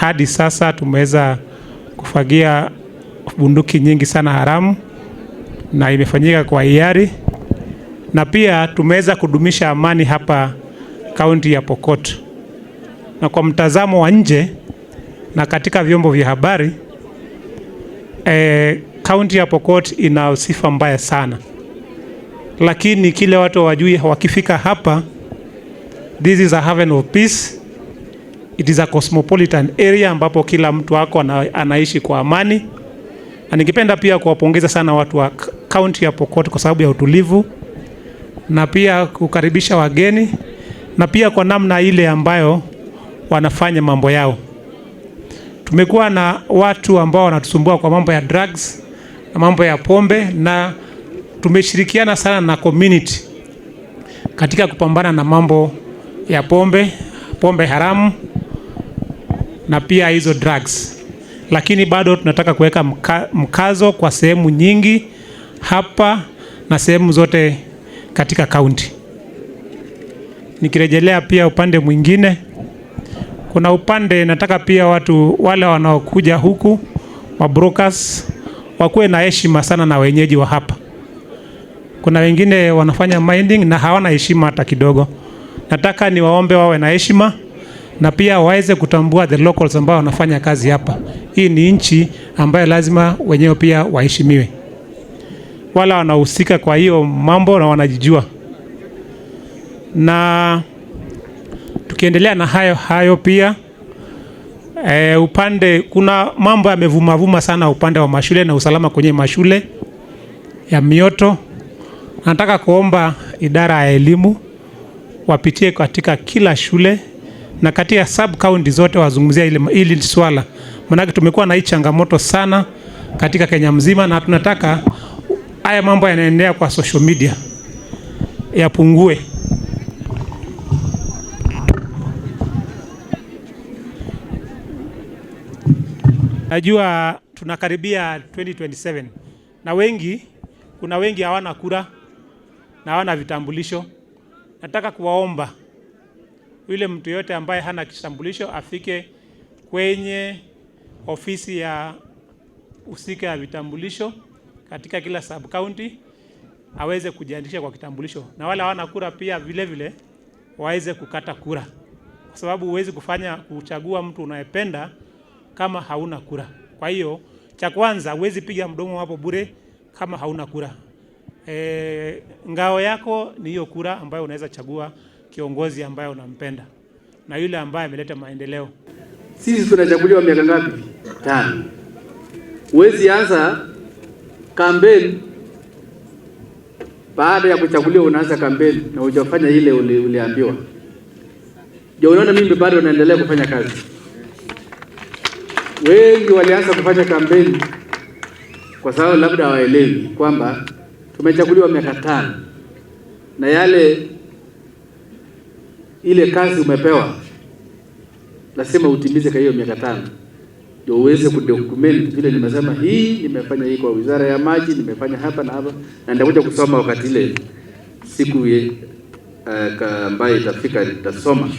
hadi sasa tumeweza kufagia bunduki nyingi sana haramu na imefanyika kwa hiari, na pia tumeweza kudumisha amani hapa kaunti ya Pokot. Na kwa mtazamo wa nje na katika vyombo vya habari, kaunti ya Pokot ina sifa mbaya sana, lakini kile watu wajui wakifika hapa, this is a haven of peace. It is a cosmopolitan area ambapo kila mtu wako anaishi kwa amani. Na ningependa pia kuwapongeza sana watu wa kaunti ya Pokot kwa sababu ya utulivu na pia kukaribisha wageni na pia kwa namna ile ambayo wanafanya mambo yao. Tumekuwa na watu ambao wanatusumbua kwa mambo ya drugs na mambo ya pombe, na tumeshirikiana sana na community katika kupambana na mambo ya pombe haramu na pia hizo drugs. Lakini bado tunataka kuweka mkazo kwa sehemu nyingi hapa na sehemu zote katika kaunti. Nikirejelea pia upande mwingine, kuna upande nataka pia watu wale wanaokuja huku mabrokers wakuwe na heshima sana na wenyeji wa hapa. Kuna wengine wanafanya mining na hawana heshima hata kidogo. Nataka niwaombe wawe na heshima na pia waweze kutambua the locals ambao wanafanya kazi hapa. Hii ni nchi ambayo lazima wenyewe pia waheshimiwe. Wala wanahusika kwa hiyo mambo na wanajijua. Na tukiendelea na hayo pia upande kuna mambo yamevuma sana upande wa mashule na usalama kwenye mashule ya mioto. Nataka kuomba idara ya elimu wapitie katika kila shule na katika sub county zote wazungumzia ili swala. Maana tumekuwa na hii changamoto sana katika Kenya mzima, na tunataka haya mambo yanaendelea kwa social media yapungue. Najua tunakaribia 2027 na kuna wengi hawana kura na hawana vitambulisho. Nataka kuwaomba yule mtu yote ambaye hana kitambulisho afike kwenye ofisi ya usika ya vitambulisho katika kila sub county aweze kujiandikisha kwa kitambulisho, na wale hawana kura pia vile waweze kukata kura, kwa sababu huwezi kuchagua mtu unayependa kama hauna kura. Kwa hiyo cha kwanza, huwezi piga mdomo hapo bure kama hauna kura. Ngao yako ni hiyo kura ambayo unaweza chagua kiongozi ambaye unampenda na yule ambaye ameleta maendeleo. Sisi tunachaguliwa miaka ngapi? 5. Huwezi anza kampeni baada ya kuchaguliwa, unaanza kampeni na hujafanya ile uliambiwa. Je, unaona mimi bado naendelea kufanya kazi? Wengi walianza kufanya kampeni kwa sababu labda hawaelewi kwamba tumechaguliwa miaka 5 na ile kazi umepewa lazima utimize kwa hiyo miaka 5 ndio uweze kudocument vile nimesema, hii nimefanya hii kwa wizara ya maji, nimefanya hapa na hapa, na nitakuja kusoma wakati ile siku ambayo itafika nitasoma.